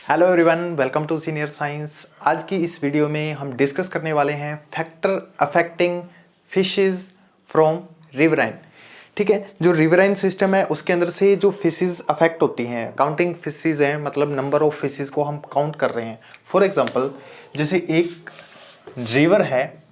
Hello everyone, welcome to senior science. आज की इस वीडियो में हम डिस्कस करने वाले हैं factor affecting fishes from riverine. ठीक है, जो रिवराइन सिस्टम है उसके अंदर से जो फिशेस अफेक्ट होती हैं, काउंटिंग फिशेस हैं, मतलब नंबर ऑफ फिशेस को हम काउंट कर रहे हैं। फॉर एग्जांपल, जैसे एक रिवर है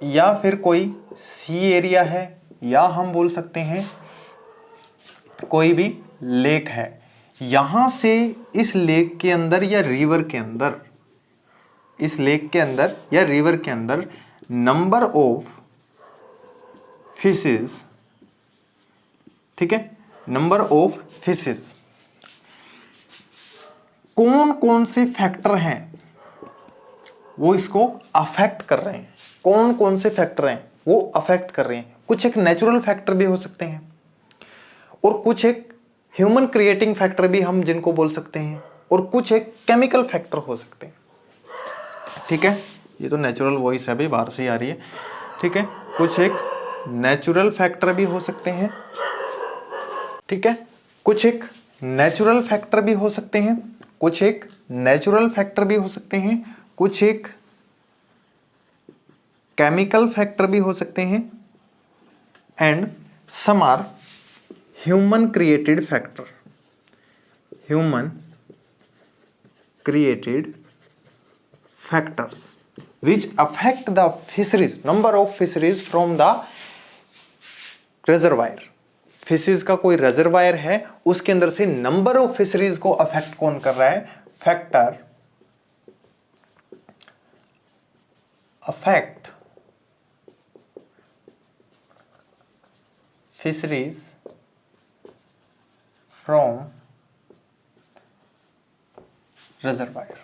या फिर कोई सी एरिया है या हम बोल सकते हैं कोई भी लेक है। यहां से इस लेक के अंदर या रिवर के अंदर, इस लेक के अंदर या रिवर के अंदर नंबर ऑफ फिशेस, ठीक है, नंबर ऑफ फिशेस, कौन कौन से फैक्टर हैं वो इसको अफेक्ट कर रहे हैं। कौन कौन से फैक्टर हैं वो अफेक्ट कर रहे हैं। कुछ एक नेचुरल फैक्टर भी हो सकते हैं और कुछ एक ह्यूमन क्रिएटिंग फैक्टर भी हम जिनको बोल सकते हैं, और कुछ एक केमिकल फैक्टर हो सकते हैं। ठीक है, ये तो नेचुरल वॉइस है भाई, बाहर से ही आ रही है। ठीक है, कुछ एक नेचुरल फैक्टर भी हो सकते हैं। ठीक है, कुछ एक नेचुरल फैक्टर भी हो सकते हैं, कुछ एक नेचुरल फैक्टर भी हो सकते हैं, कुछ एक केमिकल फैक्टर भी हो सकते हैं, and some are human created factor, human created factors which affect the fisheries, number of fisheries from the reservoir। Fishes का कोई रिजर्वायर है, उसके अंदर से नंबर ऑफ फिशरीज को अफेक्ट कौन कर रहा है? Factor affect fisheries from reservoir.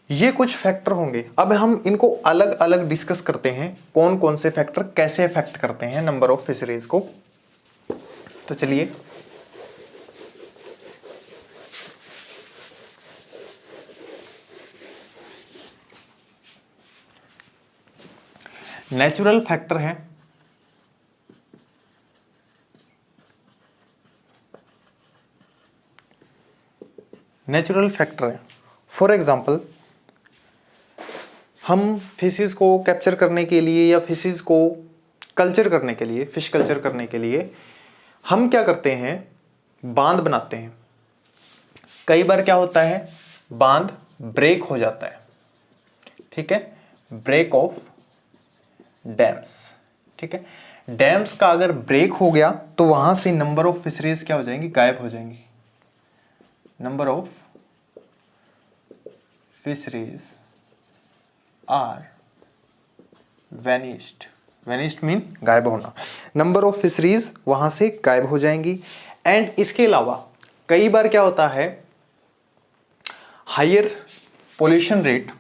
ये कुछ फैक्टर होंगे। अब हम इनको अलग अलग डिस्कस करते हैं, कौन कौन से फैक्टर कैसे अफेक्ट करते हैं नंबर ऑफ फिशरीज को। तो चलिए, नेचुरल फैक्टर है, नेचुरल फैक्टर है। फॉर एग्जाम्पल, हम फिशेस को कैप्चर करने के लिए या फिशेस को कल्चर करने के लिए, फिश कल्चर करने के लिए हम क्या करते हैं? बांध बनाते हैं। कई बार क्या होता है, बांध ब्रेक हो जाता है। ठीक है, ब्रेक ऑफ डैम्स। ठीक है, डैम्स का अगर ब्रेक हो गया तो वहां से नंबर ऑफ फिशरीज क्या हो जाएंगी? गायब हो जाएंगी। Number of fisheries are vanished. Vanished mean गायब होना। नंबर ऑफ फिशरीज वहां से गायब हो जाएंगी। एंड इसके अलावा कई बार क्या होता है, higher pollution rate,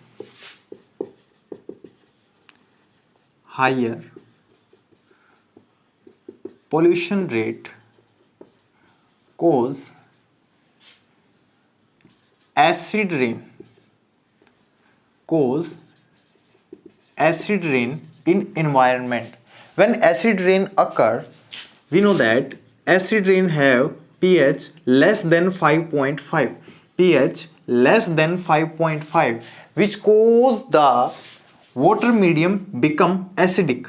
higher pollution rate cause acid rain, cause acid rain in environment. When acid rain occur, we know that acid rain have pH less than 5.5, pH less than 5.5, which cause the water medium become acidic,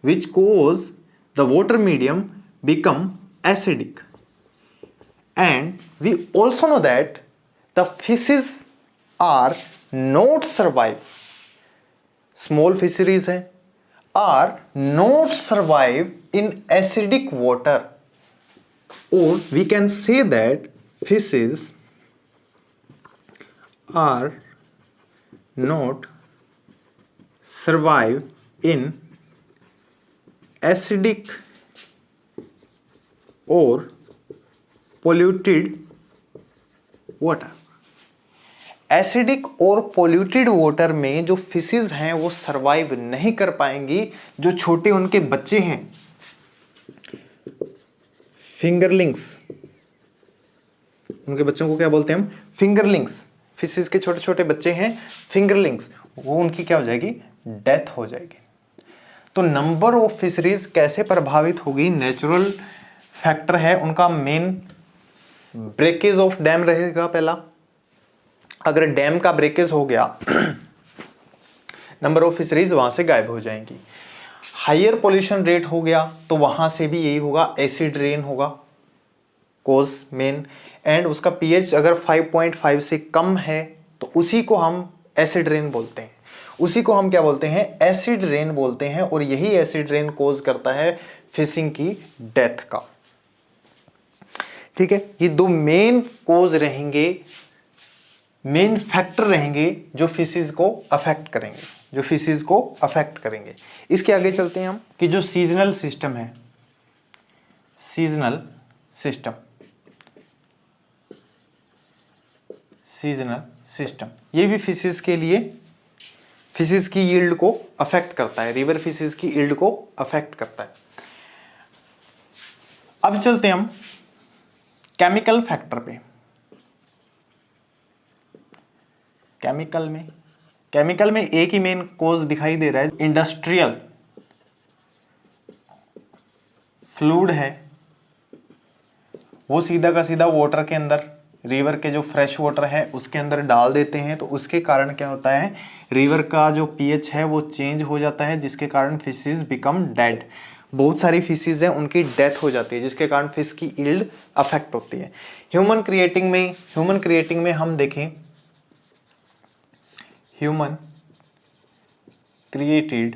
which cause the water medium become acidic. And we also know that the fishes are not survive, small fisheries है, are not survive in acidic water, or we can say that fishes are not survive in acidic और polluted water. Acidic और polluted water में जो fishes हैं वो survive नहीं कर पाएंगी। जो छोटे उनके बच्चे हैं, फिंगरलिंग्स, उनके बच्चों को क्या बोलते हैं हम? फिंगरलिंग्स। फिशेज के छोटे छोटे बच्चे हैं फिंगरलिंग्स, वो उनकी क्या हो जाएगी? डेथ हो जाएगी। तो नंबर ऑफ फिशरीज कैसे प्रभावित होगी? नेचुरल फैक्टर है उनका मेन, ब्रेकेज ऑफ डैम रहेगा पहला। अगर डैम का ब्रेकेज हो गया नंबर ऑफ फिशरीज वहां से गायब हो जाएंगी। हायर पोल्यूशन रेट हो गया तो वहां से भी यही होगा, एसिड रेन होगा कोज मेन। एंड उसका पीएच अगर 5.5 से कम है तो उसी को हम एसिड रेन बोलते हैं, उसी को हम क्या बोलते हैं? एसिड रेन बोलते हैं। और यही एसिड रेन कोज करता है फिशिंग की डेथ का। ठीक है, ये दो मेन कोज रहेंगे, मेन फैक्टर रहेंगे जो फिशेज को अफेक्ट करेंगे, जो फिशेज को अफेक्ट करेंगे। इसके आगे चलते हैं हम कि जो सीजनल सिस्टम है, सीजनल सिस्टम, सीजनल सिस्टम ये भी फिशेज के लिए, फिशेज की यील्ड को अफेक्ट करता है, रिवर फिशेज की यील्ड को अफेक्ट करता है। अब चलते हैं हम केमिकल फैक्टर पे। केमिकल में एक ही मेन कोज दिखाई दे रहा है, इंडस्ट्रियल फ्लूइड है वो सीधा का सीधा वाटर के अंदर, रिवर के जो फ्रेश वाटर है उसके अंदर डाल देते हैं। तो उसके कारण क्या होता है? रिवर का जो पीएच है वो चेंज हो जाता है, जिसके कारण फिशेज बिकम डेड। बहुत सारी फिशेज हैं उनकी डेथ हो जाती है, जिसके कारण फिश की यील्ड अफेक्ट होती है। ह्यूमन क्रिएटिंग में हम देखें, human created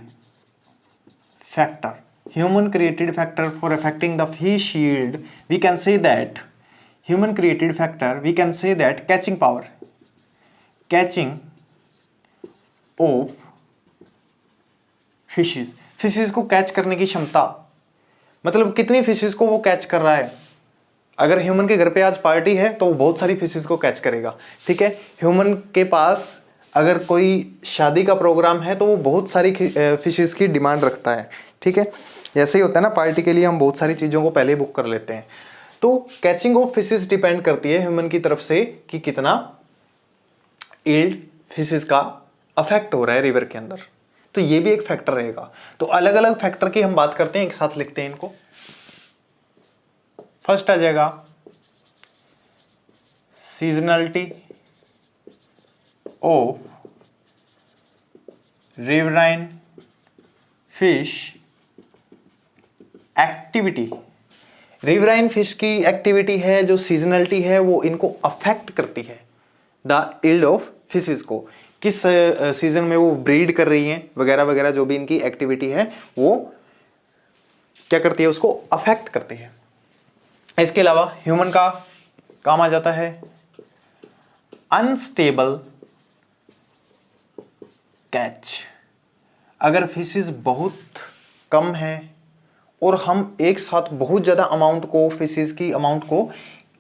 factor for affecting the fish yield, we can say that human created factor, we can say that catching of fishes को कैच करने की क्षमता, मतलब कितनी फिशेज को वो कैच कर रहा है। अगर ह्यूमन के घर पे आज पार्टी है तो वो बहुत सारी फिशेज को कैच करेगा। ठीक है, ह्यूमन के पास अगर कोई शादी का प्रोग्राम है तो वो बहुत सारी फिशेज की डिमांड रखता है। ठीक है, ऐसे ही होता है ना, पार्टी के लिए हम बहुत सारी चीज़ों को पहले बुक कर लेते हैं। तो कैचिंग ऑफ फिशेज डिपेंड करती है ह्यूमन की तरफ से कि कितना यील्ड फिशेज का अफेक्ट हो रहा है रिवर के अंदर। तो ये भी एक फैक्टर रहेगा। तो अलग अलग फैक्टर की हम बात करते हैं, एक साथ लिखते हैं इनको। फर्स्ट आ जाएगा seasonality of riverine fish activity. Riverine fish की एक्टिविटी है जो सीजनलिटी है वो इनको अफेक्ट करती है द यील्ड ऑफ फिशेज को। किस सीजन में वो ब्रीड कर रही हैं वगैरह वगैरह, जो भी इनकी एक्टिविटी है वो क्या करती है, उसको अफेक्ट करती है। इसके अलावा ह्यूमन का काम आ जाता है अनस्टेबल कैच। अगर फिशेज बहुत कम है और हम एक साथ बहुत ज्यादा अमाउंट को, फिशेज की अमाउंट को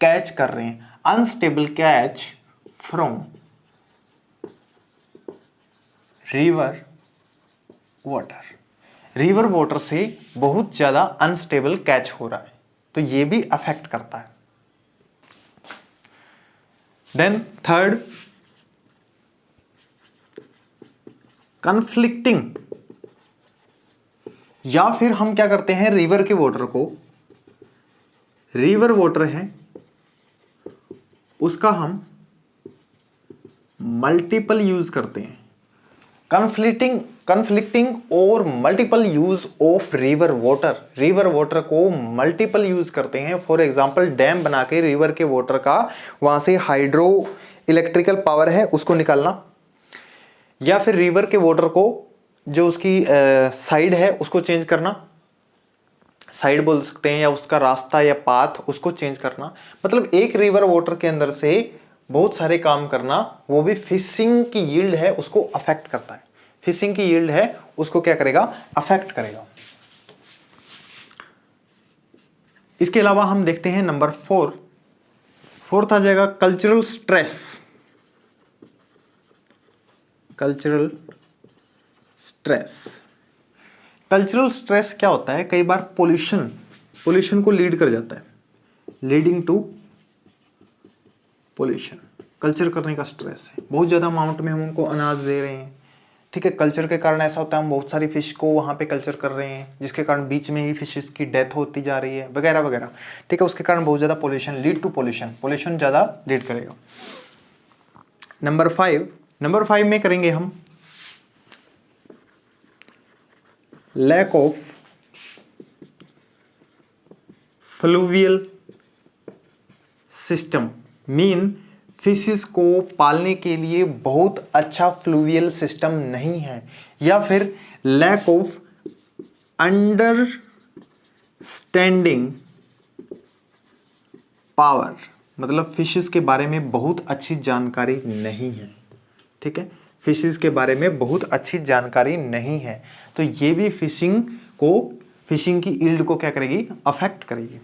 कैच कर रहे हैं, unstable catch from river water से बहुत ज्यादा अनस्टेबल कैच हो रहा है, तो ये भी अफेक्ट करता है। देन थर्ड, कन्फ्लिक्टिंग, या फिर हम क्या करते हैं, रिवर के वाटर को, रिवर वाटर है उसका हम मल्टीपल यूज करते हैं। कन्फ्लिक्टिंग और multiple use of river water को मल्टीपल यूज करते हैं। फॉर एग्जांपल डैम बना के रिवर के वाटर का वहां से हाइड्रो इलेक्ट्रिकल पावर है उसको निकालना, या फिर रिवर के वाटर को जो उसकी साइड है उसको चेंज करना, साइड बोल सकते हैं, या उसका रास्ता या पाथ उसको चेंज करना। मतलब एक रिवर वाटर के अंदर से बहुत सारे काम करना, वो भी फिशिंग की यील्ड है उसको अफेक्ट करता है। फिशिंग की यील्ड है उसको क्या करेगा, अफेक्ट करेगा। इसके अलावा हम देखते हैं नंबर फोर्थ आ जाएगा कल्चरल स्ट्रेस। कल्चरल स्ट्रेस क्या होता है, कई बार पोल्यूशन को लीड कर जाता है, लीडिंग टू पोल्यूशन। कल्चर करने का स्ट्रेस है, बहुत ज्यादा अमाउंट में हम उनको अनाज दे रहे हैं ठीक है। कल्चर के कारण ऐसा होता है हम बहुत सारी फिश को वहाँ पे कल्चर कर रहे हैं, जिसके कारण बीच में ही फिशेस की डेथ होती जा रही है वगैरह वगैरह, ठीक है। उसके कारण बहुत ज़्यादा पोल्यूशन, लीड टू पोल्यूशन ज़्यादा लीड करेगा। नंबर 5 में करेंगे हम lack of fluvial system, mean fishes को पालने के लिए बहुत अच्छा फ्लूवियल सिस्टम नहीं है, या फिर लैक ऑफ अंडरस्टैंडिंग पावर, मतलब फिशेस के बारे में बहुत अच्छी जानकारी नहीं है, ठीक है। फिशेस के बारे में बहुत अच्छी जानकारी नहीं है, तो ये भी फिशिंग की यील्ड को क्या करेगी, अफेक्ट करेगी।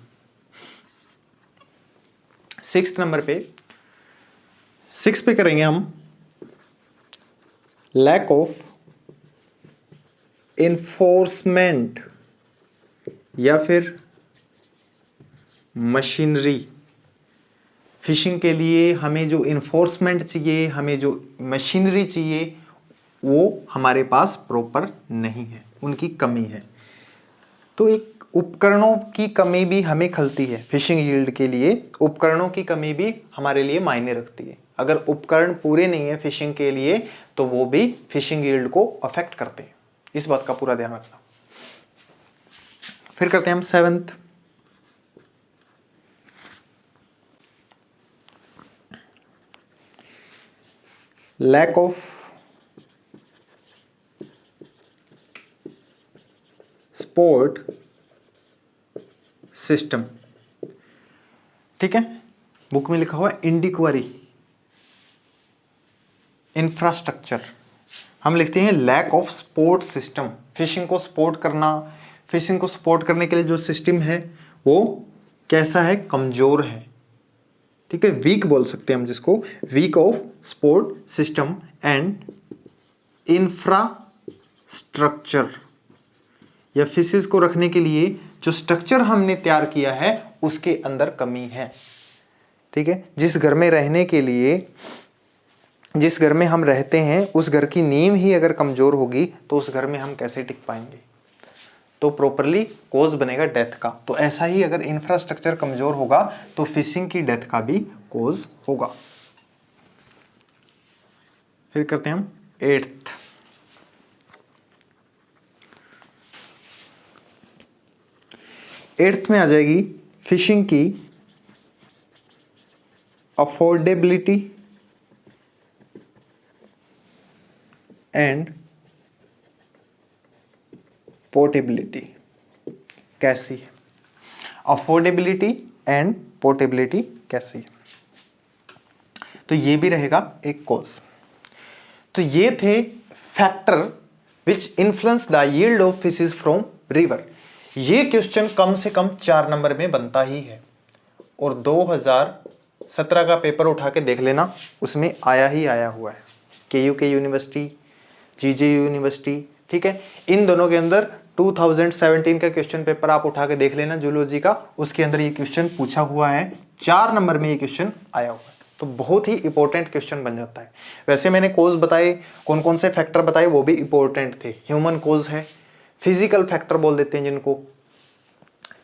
6 नंबर पे 6 पे करेंगे हम लैक ऑफ इन्फोर्समेंट या फिर मशीनरी। फिशिंग के लिए हमें जो इन्फोर्समेंट चाहिए, हमें जो मशीनरी चाहिए, वो हमारे पास प्रॉपर नहीं है, उनकी कमी है। तो एक उपकरणों की कमी भी हमें खलती है। फिशिंग यील्ड के लिए उपकरणों की कमी भी हमारे लिए मायने रखती है। अगर उपकरण पूरे नहीं है फिशिंग के लिए तो वो भी फिशिंग यील्ड को अफेक्ट करते हैं, इस बात का पूरा ध्यान रखना। फिर करते हैं हम 7th, lack of support system, ठीक है। बुक में लिखा हुआ इंडिक्वारी इंफ्रास्ट्रक्चर, हम लिखते हैं lack of support system. Fishing को सपोर्ट करने के लिए जो सिस्टम है वो कैसा है, कमजोर है, ठीक है। वीक बोल सकते हैं हम जिसको, weak of support system and infrastructure, या फिशेस को रखने के लिए जो स्ट्रक्चर हमने तैयार किया है उसके अंदर कमी है, ठीक है। जिस घर में हम रहते हैं उस घर की नींव ही अगर कमजोर होगी तो उस घर में हम कैसे टिक पाएंगे, तो प्रॉपरली कॉज बनेगा डेथ का। तो ऐसा ही अगर इंफ्रास्ट्रक्चर कमजोर होगा तो फिशिंग की डेथ का भी कॉज होगा। फिर करते हैं हम 8th में आ जाएगी फिशिंग की अफोर्डेबिलिटी एंड पोर्टेबिलिटी कैसी है। अफोर्डेबिलिटी एंड पोर्टेबिलिटी कैसी है, तो ये भी रहेगा एक कॉज। तो ये थे factor which influence the yield of fishes from river. ये क्वेश्चन कम से कम 4 नंबर में बनता ही है, और 2017 का पेपर उठा के देख लेना, उसमें आया हुआ है। KUK यूनिवर्सिटी, GJU यूनिवर्सिटी, ठीक है। इन दोनों के अंदर 2017 का क्वेश्चन पेपर आप उठा के देख लेना जूलॉजी का, उसके अंदर ये क्वेश्चन पूछा हुआ है। 4 नंबर में ये क्वेश्चन आया हुआ है, तो बहुत ही इंपॉर्टेंट क्वेश्चन बन जाता है। वैसे मैंने कोज बताए, कौन कौन से फैक्टर बताए, वो भी इंपॉर्टेंट थे। ह्यूमन कोज है, फिजिकल फैक्टर बोल देते हैं जिनको,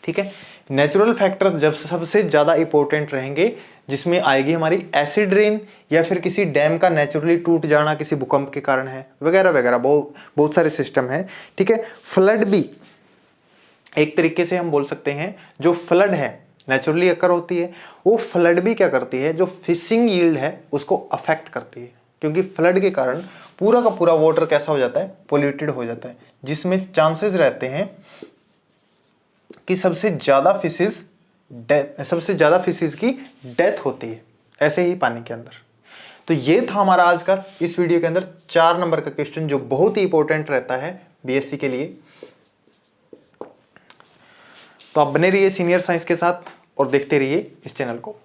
ठीक है। नेचुरल फैक्टर्स जब सबसे ज्यादा इंपॉर्टेंट रहेंगे, जिसमें आएगी हमारी एसिड रेन, या फिर किसी डैम का नेचुरली टूट जाना किसी भूकंप के कारण है, वगैरह वगैरह, बहुत सारे सिस्टम है, ठीक है। फ्लड भी एक तरीके से हम बोल सकते हैं, जो फ्लड है नेचुरली अकर होती है, वो फ्लड भी क्या करती है, जो फिशिंग यील्ड है उसको अफेक्ट करती है, क्योंकि फ्लड के कारण पूरा का पूरा वाटर कैसा हो जाता है, पोल्यूटेड हो जाता है, जिसमें चांसेस रहते हैं कि सबसे ज्यादा फिशेस की डेथ होती है ऐसे ही पानी के अंदर। तो ये था हमारा आज का इस वीडियो के अंदर 4 नंबर का क्वेश्चन, जो बहुत ही इंपॉर्टेंट रहता है BSc के लिए। तो आप बने रहिए सीनियर साइंस के साथ और देखते रहिए इस चैनल को।